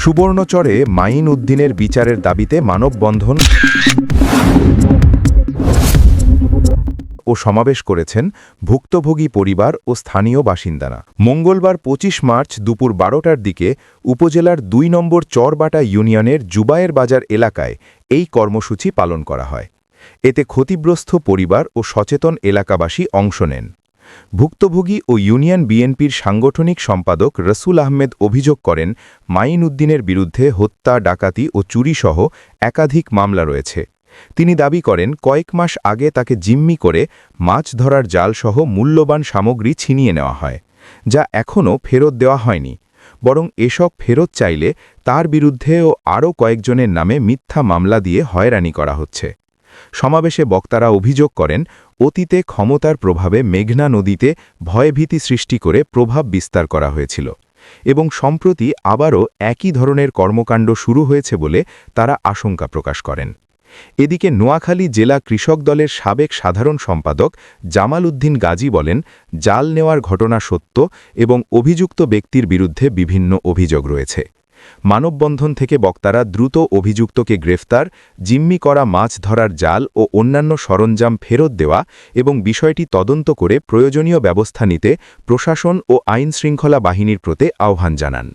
সুবর্ণচরে mine উদ্দিনের বিচারের দাবিতে মানববন্ধন ও সমাবেশ করেছেন ভুক্তভোগী পরিবার ও স্থানীয় বাসিন্দারা। মঙ্গলবার ২৫ মার্চ দুপুর ১২টার দিকে উপজেলার ২ নম্বর চরবাটা ইউনিয়নের জুবায়ের বাজার এলাকায় এই কর্মসূচি পালন করা হয়। এতে ক্ষতিগ্রস্ত পরিবার ও সচেতন এলাকাবাসী অংশ নেন। ভুক্তভোগী ও ইউনিয়ন বিএনপির সাংগঠনিক সম্পাদক রসুল আহমেদ অভিযোগ করেন, মাইন উদ্দিনের বিরুদ্ধে হত্যা, ডাকাতি ও চুরিসহ একাধিক মামলা রয়েছে। তিনি দাবি করেন, কয়েক মাস আগে তাকে জিম্মি করে মাছ ধরার জালসহ মূল্যবান সামগ্রী ছিনিয়ে নেওয়া হয়, যা এখনও ফেরত দেওয়া হয়নি। বরং এসব ফেরত চাইলে তার বিরুদ্ধেও আরও কয়েকজনের নামে মিথ্যা মামলা দিয়ে হয়রানি করা হচ্ছে। সমাবেশে বক্তারা অভিযোগ করেন, অতীতে ক্ষমতার প্রভাবে মেঘনা নদীতে ভয়ভীতি সৃষ্টি করে প্রভাব বিস্তার করা হয়েছিল এবং সম্প্রতি আবারও একই ধরনের কর্মকাণ্ড শুরু হয়েছে বলে তারা আশঙ্কা প্রকাশ করেন। এদিকে নোয়াখালী জেলা কৃষক দলের সাবেক সাধারণ সম্পাদক জামাল উদ্দিন গাজী বলেন, জাল নেওয়ার ঘটনা সত্য এবং অভিযুক্ত ব্যক্তির বিরুদ্ধে বিভিন্ন অভিযোগ রয়েছে। মানববন্ধন থেকে বক্তারা দ্রুত অভিযুক্তকে গ্রেফতার, জিম্মি করা মাছ ধরার জাল ও অন্যান্য সরঞ্জাম ফেরত দেওয়া এবং বিষয়টি তদন্ত করে প্রয়োজনীয় ব্যবস্থা নিতে প্রশাসন ও আইনশৃঙ্খলা বাহিনীর প্রতি আহ্বান জানান।